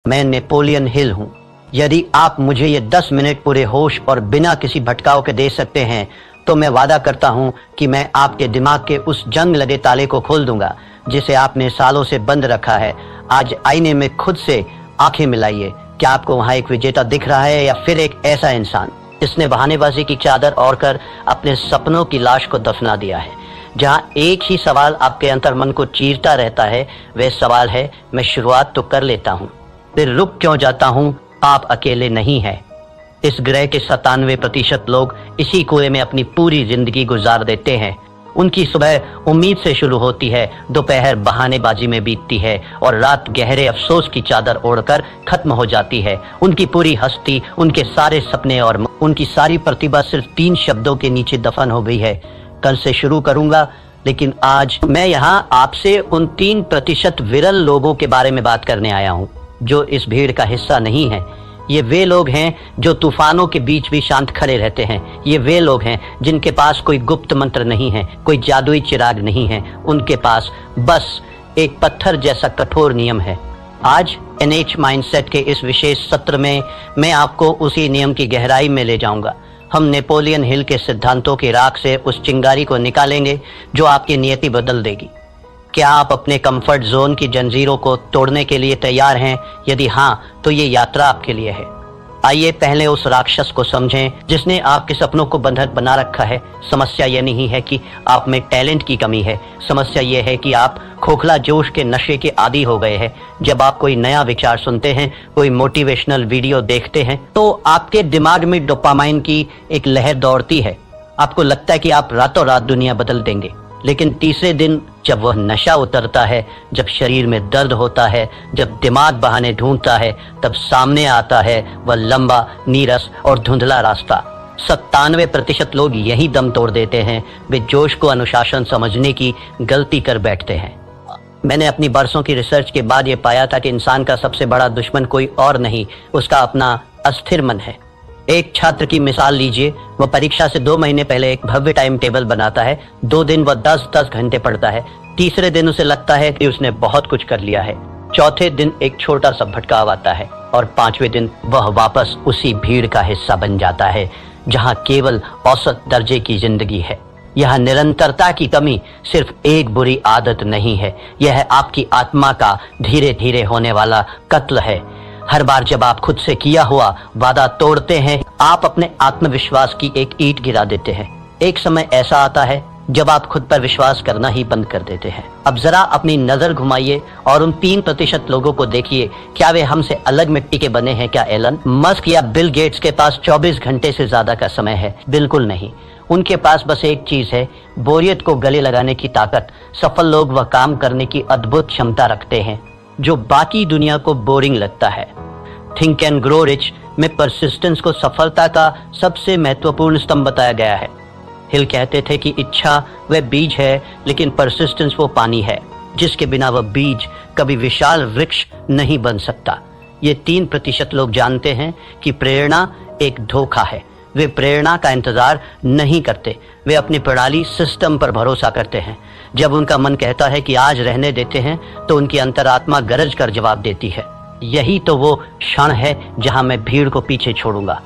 मैं Napoleon Hill हूँ। यदि आप मुझे ये 10 मिनट पूरे होश और बिना किसी भटकाव के दे सकते हैं तो मैं वादा करता हूँ कि मैं आपके दिमाग के उस जंग लगे ताले को खोल दूंगा जिसे आपने सालों से बंद रखा है। आज आईने में खुद से आंखें मिलाइए। क्या आपको वहाँ एक विजेता दिख रहा है या फिर एक ऐसा इंसान जिसने बहानेबाजी की चादर ओढ़कर अपने सपनों की लाश को दफना दिया है? जहाँ एक ही सवाल आपके अंतर्मन को चीरता रहता है, वह सवाल है, मैं शुरुआत तो कर लेता हूँ, फिर रुक क्यों जाता हूँ? आप अकेले नहीं हैं। इस ग्रह के 97% लोग इसी कुएं में अपनी पूरी जिंदगी गुजार देते हैं। उनकी सुबह उम्मीद से शुरू होती है, दोपहर बहानेबाजी में बीतती है और रात गहरे अफसोस की चादर ओढ़कर खत्म हो जाती है। उनकी पूरी हस्ती, उनके सारे सपने और उनकी सारी प्रतिभा सिर्फ 3 शब्दों के नीचे दफन हो गई है। कल से शुरू करूंगा, लेकिन आज मैं यहाँ आपसे उन 3% विरल लोगों के बारे में बात करने आया हूँ जो इस भीड़ का हिस्सा नहीं है। ये वे लोग हैं जो तूफानों के बीच भी शांत खड़े रहते हैं। ये वे लोग हैं जिनके पास कोई गुप्त मंत्र नहीं है, कोई जादुई चिराग नहीं है। उनके पास बस एक पत्थर जैसा कठोर नियम है। आज एनएच माइंडसेट के इस विशेष सत्र में मैं आपको उसी नियम की गहराई में ले जाऊंगा। हम नेपोलियन हिल के सिद्धांतों की राख से उस चिंगारी को निकालेंगे जो आपकी नियति बदल देगी। क्या आप अपने कंफर्ट जोन की जंजीरों को तोड़ने के लिए तैयार हैं? यदि हाँ, तो ये यात्रा आपके लिए है। आइए पहले उस राक्षस को समझें जिसने आपके सपनों को बंधक बना रखा है। समस्या ये नहीं है कि आप में टैलेंट की कमी है, समस्या ये है कि आप खोखला जोश के नशे के आदी हो गए हैं। जब आप कोई नया विचार सुनते हैं, कोई मोटिवेशनल वीडियो देखते हैं, तो आपके दिमाग में डोपामाइन की एक लहर दौड़ती है। आपको लगता है कि आप रातों रात दुनिया बदल देंगे, लेकिन तीसरे दिन जब वह नशा उतरता है, जब शरीर में दर्द होता है, जब दिमाग बहाने ढूंढता है, तब सामने आता है वह लंबा, नीरस और धुंधला रास्ता। 97% लोग यही दम तोड़ देते हैं। वे जोश को अनुशासन समझने की गलती कर बैठते हैं। मैंने अपनी बरसों की रिसर्च के बाद ये पाया था कि इंसान का सबसे बड़ा दुश्मन कोई और नहीं, उसका अपना अस्थिर मन है। एक छात्र की मिसाल लीजिए। वह परीक्षा से 2 महीने पहले एक भव्य टाइम टेबल बनाता है। 2 दिन वह 10-10 घंटे पढ़ता है। तीसरे दिन उसे लगता है कि उसने बहुत कुछ कर लिया है। चौथे दिन एक छोटा सा भटकाव आता है और 5वें दिन वह वापस उसी भीड़ का हिस्सा बन जाता है जहां केवल औसत दर्जे की जिंदगी है। यह निरंतरता की कमी सिर्फ एक बुरी आदत नहीं है, यह आपकी आत्मा का धीरे धीरे होने वाला कत्ल है। हर बार जब आप खुद से किया हुआ वादा तोड़ते हैं, आप अपने आत्मविश्वास की एक ईंट गिरा देते हैं। एक समय ऐसा आता है जब आप खुद पर विश्वास करना ही बंद कर देते हैं। अब जरा अपनी नजर घुमाइए और उन 3% लोगों को देखिए। क्या वे हमसे अलग मिट्टी के बने हैं? क्या एलन मस्क या बिल गेट्स के पास 24 घंटे से ज्यादा का समय है? बिल्कुल नहीं। उनके पास बस एक चीज है, बोरियत को गले लगाने की ताकत। सफल लोग वह काम करने की अद्भुत क्षमता रखते हैं जो बाकी दुनिया को बोरिंग लगता है। थिंक एंड ग्रो रिच में परसिस्टेंस को सफलता का सबसे महत्वपूर्ण स्तंभ बताया गया है। हिल कहते थे कि इच्छा वह बीज है, लेकिन परसिस्टेंस वो पानी है जिसके बिना वह बीज कभी विशाल वृक्ष नहीं बन सकता। ये 3% लोग जानते हैं कि प्रेरणा एक धोखा है। वे प्रेरणा का इंतजार नहीं करते, वे अपनी प्रणाली सिस्टम पर भरोसा करते हैं। जब उनका मन कहता है कि आज रहने देते हैं, तो उनकी अंतरात्मा गरज कर जवाब देती है, यही तो वो क्षण है जहां मैं भीड़ को पीछे छोड़ूंगा।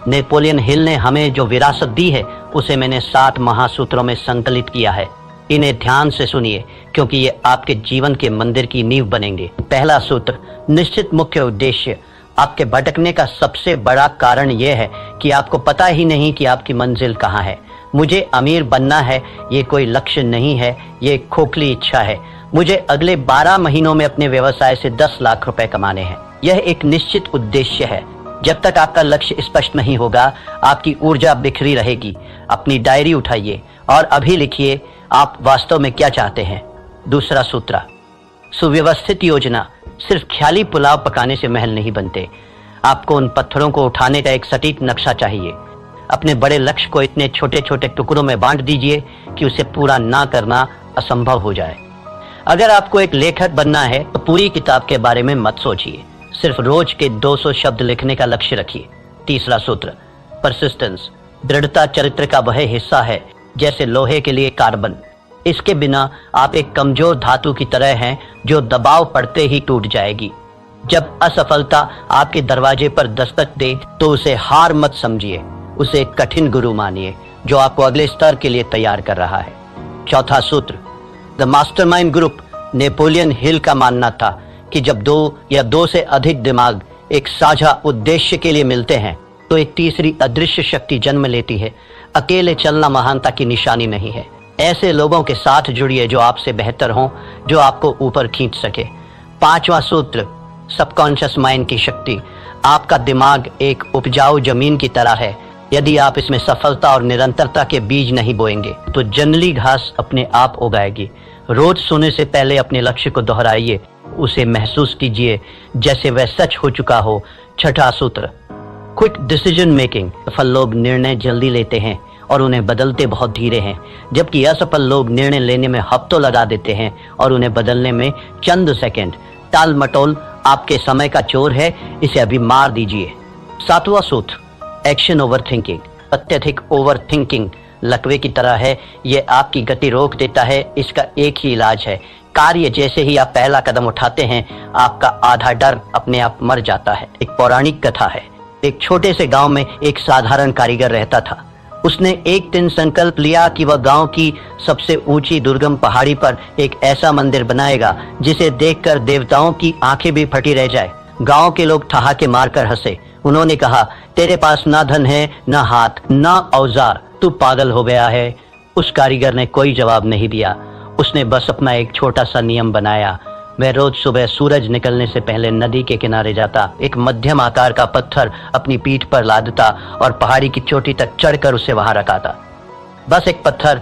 नेपोलियन हिल ने हमें जो विरासत दी है उसे मैंने 7 महासूत्रों में संकलित किया है। इन्हें ध्यान से सुनिए क्योंकि ये आपके जीवन के मंदिर की नींव बनेंगे। पहला सूत्र, निश्चित मुख्य उद्देश्य। आपके भटकने का सबसे बड़ा कारण यह है कि आपको पता ही नहीं कि आपकी मंजिल कहाँ है। मुझे अमीर बनना है, ये कोई लक्ष्य नहीं है, ये एक खोखली इच्छा है। मुझे अगले 12 महीनों में अपने व्यवसाय से 10 लाख रुपए कमाने हैं। यह एक निश्चित उद्देश्य है। जब तक आपका लक्ष्य स्पष्ट नहीं होगा, आपकी ऊर्जा बिखरी रहेगी। अपनी डायरी उठाइए और अभी लिखिए आप वास्तव में क्या चाहते हैं। दूसरा सूत्र, सुव्यवस्थित योजना। सिर्फ ख्याली पुलाव पकाने से महल नहीं बनते। आपको उन पत्थरों को उठाने का एक सटीक नक्शा चाहिए। अपने बड़े लक्ष्य को इतने छोटे छोटे टुकड़ों में बांट दीजिए कि उसे पूरा ना करना असंभव हो जाए। अगर आपको एक लेखक बनना है तो पूरी किताब के बारे में मत सोचिए, सिर्फ रोज के 200 शब्द लिखने का लक्ष्य रखिए। तीसरा सूत्र, परसिस्टेंस। दृढ़ता चरित्र का वह हिस्सा है जैसे लोहे के लिए कार्बन। इसके बिना आप एक कमजोर धातु की तरह हैं जो दबाव पड़ते ही टूट जाएगी। जब असफलता आपके दरवाजे पर दस्तक दे तो उसे हार मत समझिए, उसे एक कठिन गुरु मानिए जो आपको अगले स्तर के लिए तैयार कर रहा है। चौथा सूत्र, the mastermind group Napoleon Hill का मानना था कि जब दो या दो से अधिक दिमाग एक साझा उद्देश्य के लिए मिलते हैं तो एक तीसरी अदृश्य शक्ति जन्म लेती है। अकेले चलना महानता की निशानी नहीं है। ऐसे लोगों के साथ जुड़िए जो आपसे बेहतर हों, जो आपको ऊपर खींच सके। पांचवा सूत्र, सबकॉन्शियस माइंड की शक्ति। आपका दिमाग एक उपजाऊ जमीन की तरह है। यदि आप इसमें सफलता और निरंतरता के बीज नहीं बोएंगे तो जंगली घास अपने आप उगाएगी। रोज सोने से पहले अपने लक्ष्य को दोहराइए, उसे महसूस कीजिए जैसे वह सच हो चुका हो। छठा सूत्र, क्विक डिसीजन मेकिंग। सफल लोग निर्णय जल्दी लेते हैं और उन्हें बदलते बहुत धीरे हैं, जबकि असफल लोग निर्णय लेने में हफ्तों लगा देते हैं और उन्हें बदलने में चंद सेकंड। टाल मटोल आपके समय का चोर है, इसे अभी मार दीजिए। सातवां सूत्र, एक्शन ओवर थिंकिंग। अत्यधिक ओवर थिंकिंग लकवे की तरह है, यह आपकी गति रोक देता है। इसका एक ही इलाज है, कार्य जैसे ही आप पहला कदम उठाते हैं आपका आधा डर अपने आप मर जाता है। एक पौराणिक कथा है। एक छोटे से गांव में एक साधारण कारीगर रहता था। उसने एक दिन संकल्प लिया कि वह गांव की सबसे ऊंची दुर्गम पहाड़ी पर एक ऐसा मंदिर बनाएगा जिसे देखकर देवताओं की आंखें भी फटी रह जाए। गांव के लोग ठहाके मारकर हंसे। उन्होंने कहा, तेरे पास ना धन है, ना हाथ, ना औजार, तू पागल हो गया है। उस कारीगर ने कोई जवाब नहीं दिया। उसने बस अपना एक छोटा सा नियम बनाया। वह रोज सुबह सूरज निकलने से पहले नदी के किनारे जाता, एक मध्यम आकार का पत्थर अपनी पीठ पर लादता और पहाड़ी की चोटी तक चढ़कर उसे वहां रखाता। बस एक पत्थर।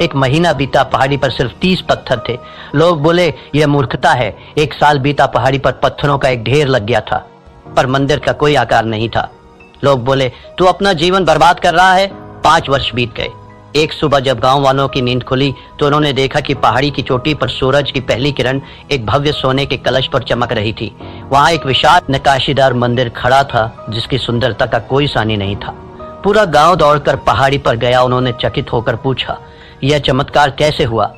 एक महीना बीता, पहाड़ी पर सिर्फ 30 पत्थर थे। लोग बोले, यह मूर्खता है। एक साल बीता, पहाड़ी पर पत्थरों का एक ढेर लग गया था, पर मंदिर का कोई आकार नहीं था। लोग बोले, तू अपना जीवन बर्बाद कर रहा है। 5 वर्ष बीत गए। एक सुबह जब गांव वालों की नींद खुली तो उन्होंने देखा कि पहाड़ी की चोटी पर सूरज की पहली किरण एक भव्य सोने के कलश पर चमक रही थी। वहां एक विशाल नक्काशीदार मंदिर खड़ा था जिसकी सुंदरता का कोई सानी नहीं था। पूरा गांव दौड़कर पहाड़ी पर गया। उन्होंने चकित होकर पूछा, यह चमत्कार कैसे हुआ?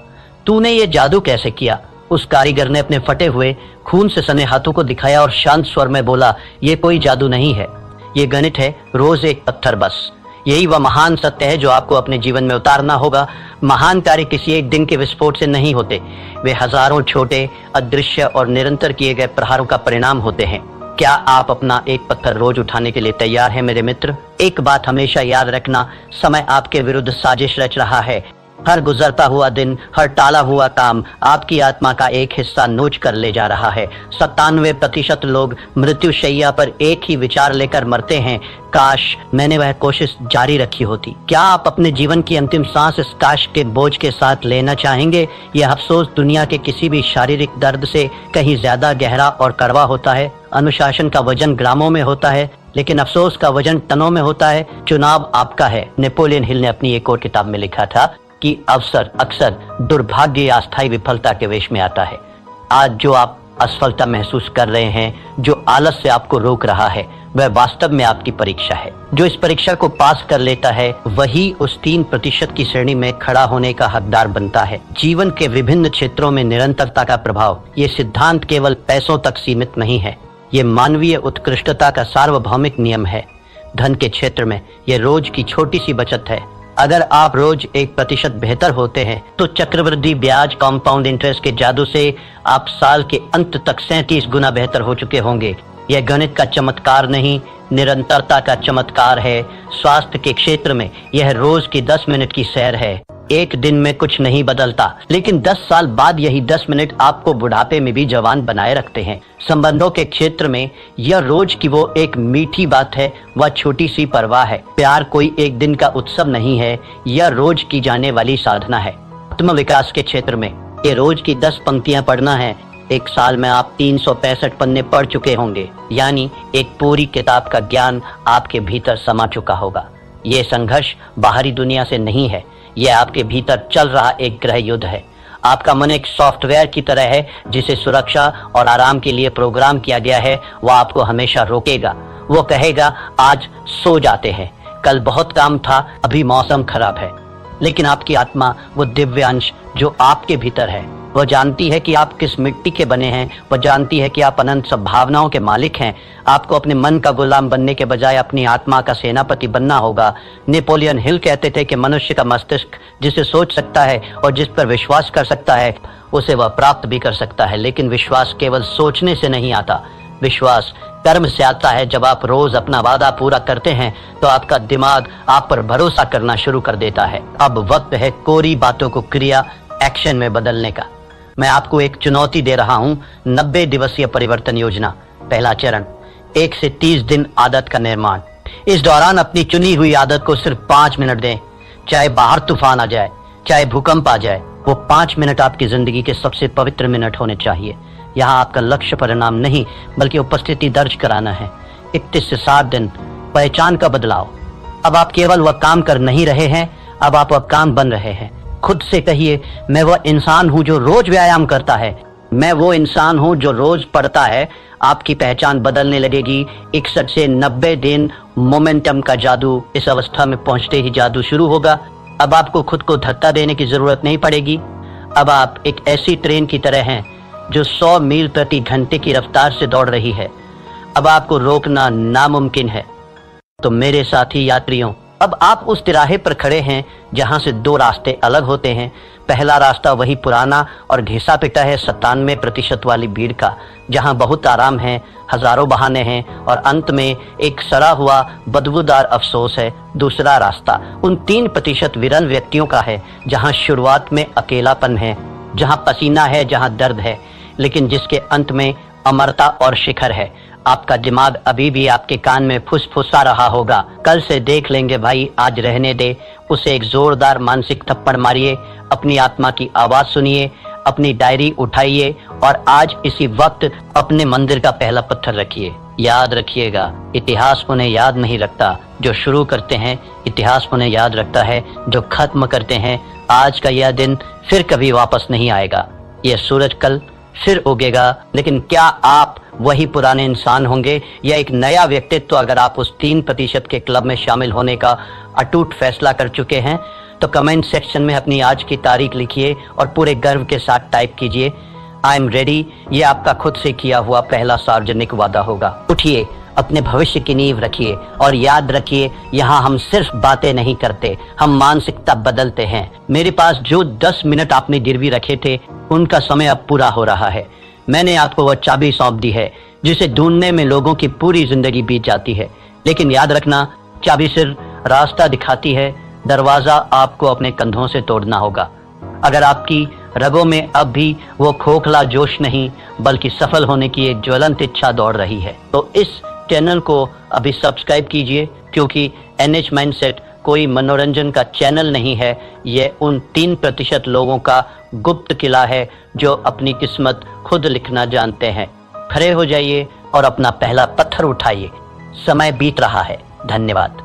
तूने ये जादू कैसे किया? उस कारीगर ने अपने फटे हुए खून से सने हाथों को दिखाया और शांत स्वर में बोला, ये कोई जादू नहीं है, ये गणित है, रोज एक पत्थर बस। यही वह महान सत्य है जो आपको अपने जीवन में उतारना होगा। महान कार्य किसी एक दिन के विस्फोट से नहीं होते, वे हजारों छोटे, अदृश्य और निरंतर किए गए प्रहारों का परिणाम होते हैं। क्या आप अपना एक पत्थर रोज उठाने के लिए तैयार हैं मेरे मित्र? एक बात हमेशा याद रखना, समय आपके विरुद्ध साजिश रच रहा है। हर गुजरता हुआ दिन, हर टाला हुआ काम आपकी आत्मा का एक हिस्सा नोच कर ले जा रहा है। 97% लोग मृत्युशैया पर एक ही विचार लेकर मरते हैं, काश मैंने वह कोशिश जारी रखी होती। क्या आप अपने जीवन की अंतिम सांस इस काश के बोझ के साथ लेना चाहेंगे? यह अफसोस दुनिया के किसी भी शारीरिक दर्द से कहीं ज्यादा गहरा और कड़वा होता है। अनुशासन का वजन ग्रामों में होता है, लेकिन अफसोस का वजन टनों में होता है। चुनाव आपका है। नेपोलियन हिल ने अपनी एक और किताब में लिखा था कि अवसर अक्सर दुर्भाग्य या अस्थायी विफलता के वेश में आता है। आज जो आप असफलता महसूस कर रहे हैं, जो आलस से आपको रोक रहा है, वह वास्तव में आपकी परीक्षा है। जो इस परीक्षा को पास कर लेता है वही उस 3% की श्रेणी में खड़ा होने का हकदार बनता है। जीवन के विभिन्न क्षेत्रों में निरंतरता का प्रभाव, ये सिद्धांत केवल पैसों तक सीमित नहीं है, ये मानवीय उत्कृष्टता का सार्वभौमिक नियम है। धन के क्षेत्र में यह रोज की छोटी सी बचत है। अगर आप रोज 1% बेहतर होते हैं तो चक्रवृद्धि ब्याज, कंपाउंड इंटरेस्ट के जादू से आप साल के अंत तक 37 गुना बेहतर हो चुके होंगे। यह गणित का चमत्कार नहीं, निरंतरता का चमत्कार है। स्वास्थ्य के क्षेत्र में यह रोज की 10 मिनट की सैर है। एक दिन में कुछ नहीं बदलता, लेकिन 10 साल बाद यही 10 मिनट आपको बुढ़ापे में भी जवान बनाए रखते हैं। संबंधों के क्षेत्र में यह रोज की वो एक मीठी बात है, वह छोटी सी परवाह है। प्यार कोई एक दिन का उत्सव नहीं है, यह रोज की जाने वाली साधना है। आत्म विकास के क्षेत्र में ये रोज की 10 पंक्तियां पढ़ना है। एक साल में आप 365 पन्ने पढ़ चुके होंगे, यानी एक पूरी किताब का ज्ञान आपके भीतर समा चुका होगा। ये संघर्ष बाहरी दुनिया से नहीं है, यह आपके भीतर चल रहा एक गृह युद्ध है। आपका मन एक सॉफ्टवेयर की तरह है जिसे सुरक्षा और आराम के लिए प्रोग्राम किया गया है। वह आपको हमेशा रोकेगा। वो कहेगा, आज सो जाते हैं, कल बहुत काम था, अभी मौसम खराब है। लेकिन आपकी आत्मा, वो दिव्य अंश जो आपके भीतर है, वह जानती है कि आप किस मिट्टी के बने हैं, वह जानती है कि आप अनंत संभावनाओं के मालिक हैं। आपको अपने मन का गुलाम बनने के बजाय अपनी आत्मा का सेनापति बनना होगा। नेपोलियन हिल कहते थे कि मनुष्य का मस्तिष्क जिसे सोच सकता है और जिस पर विश्वास कर सकता है उसे वह प्राप्त भी कर सकता है, लेकिन विश्वास केवल सोचने से नहीं आता। विश्वास कर्म से आता है। जब आप रोज अपना वादा पूरा करते हैं तो आपका दिमाग आप पर भरोसा करना शुरू कर देता है। अब वक्त है कोरी बातों को क्रिया एक्शन में बदलने का। मैं आपको एक चुनौती दे रहा हूं, 90 दिवसीय परिवर्तन योजना। पहला चरण, 1 से 30 दिन आदत का निर्माण। इस दौरान अपनी चुनी हुई आदत को सिर्फ 5 मिनट दें। चाहे बाहर तूफान आ जाए, चाहे भूकंप आ जाए, वो 5 मिनट आपकी जिंदगी के सबसे पवित्र मिनट होने चाहिए। यहाँ आपका लक्ष्य परिणाम नहीं बल्कि उपस्थिति दर्ज कराना है। 31 से 60 दिन, पहचान का बदलाव। अब आप केवल वह काम कर नहीं रहे हैं, अब आप वह काम बन रहे हैं। खुद से कहिए, मैं वह इंसान हूं जो रोज व्यायाम करता है, मैं वो इंसान हूं जो रोज पढ़ता है। आपकी पहचान बदलने लगेगी। 61 से 90 दिन मोमेंटम का जादू। इस अवस्था में पहुंचते ही जादू शुरू होगा। अब आपको खुद को धक्का देने की जरूरत नहीं पड़ेगी। अब आप एक ऐसी ट्रेन की तरह हैं जो 100 मील प्रति घंटे की रफ्तार से दौड़ रही है। अब आपको रोकना नामुमकिन है। तो मेरे साथी यात्रियों, अब आप उस तिराहे पर खड़े हैं जहां से 2 रास्ते अलग होते हैं। पहला रास्ता वही पुराना और घिसा पिटा है 97% वाली भीड़ का, जहां बहुत आराम है, हजारों बहाने हैं और अंत में एक सड़ा हुआ बदबूदार अफसोस है। दूसरा रास्ता उन 3% विरल व्यक्तियों का है जहां शुरुआत में अकेलापन है, जहां पसीना है, जहां दर्द है, लेकिन जिसके अंत में अमरता और शिखर है। आपका दिमाग अभी भी आपके कान में फुसफुसा रहा होगा, कल से देख लेंगे भाई, आज रहने दे। उसे एक जोरदार मानसिक थप्पड़ मारिए, अपनी आत्मा की आवाज सुनिए, अपनी डायरी उठाइए और आज इसी वक्त अपने मंदिर का पहला पत्थर रखिए। याद रखिएगा, इतिहास उन्हें याद नहीं रखता जो शुरू करते हैं, इतिहास उन्हें याद रखता है जो खत्म करते हैं। आज का यह दिन फिर कभी वापस नहीं आएगा। यह सूरज कल फिर उगेगा, लेकिन क्या आप वही पुराने इंसान होंगे या एक नया व्यक्तित्व? अगर आप उस 3% के क्लब में शामिल होने का अटूट फैसला कर चुके हैं तो कमेंट सेक्शन में अपनी आज की तारीख लिखिए और पूरे गर्व के साथ टाइप कीजिए, आई एम रेडी। ये आपका खुद से किया हुआ पहला सार्वजनिक वादा होगा। उठिए, अपने भविष्य की नींव रखिए और याद रखिए, यहाँ हम सिर्फ बातें नहीं करते, हम मानसिकता बदलते हैं। मेरे पास जो 10 मिनट आपने गिरवी रखे थे उनका समय अब पूरा हो रहा है। मैंने आपको वह चाबी सौंप दी है जिसे ढूंढने में लोगों की पूरी जिंदगी बीत जाती है, लेकिन याद रखना, चाबी सिर्फ रास्ता दिखाती है, दरवाजा आपको अपने कंधों से तोड़ना होगा। अगर आपकी रगों में अब भी वो खोखला जोश नहीं बल्कि सफल होने की एक ज्वलंत इच्छा दौड़ रही है तो इस चैनल को अभी सब्सक्राइब कीजिए, क्योंकि NH माइंडसेट कोई मनोरंजन का चैनल नहीं है। यह उन 3% लोगों का गुप्त किला है जो अपनी किस्मत खुद लिखना जानते हैं। खड़े हो जाइए और अपना पहला पत्थर उठाइए। समय बीत रहा है। धन्यवाद।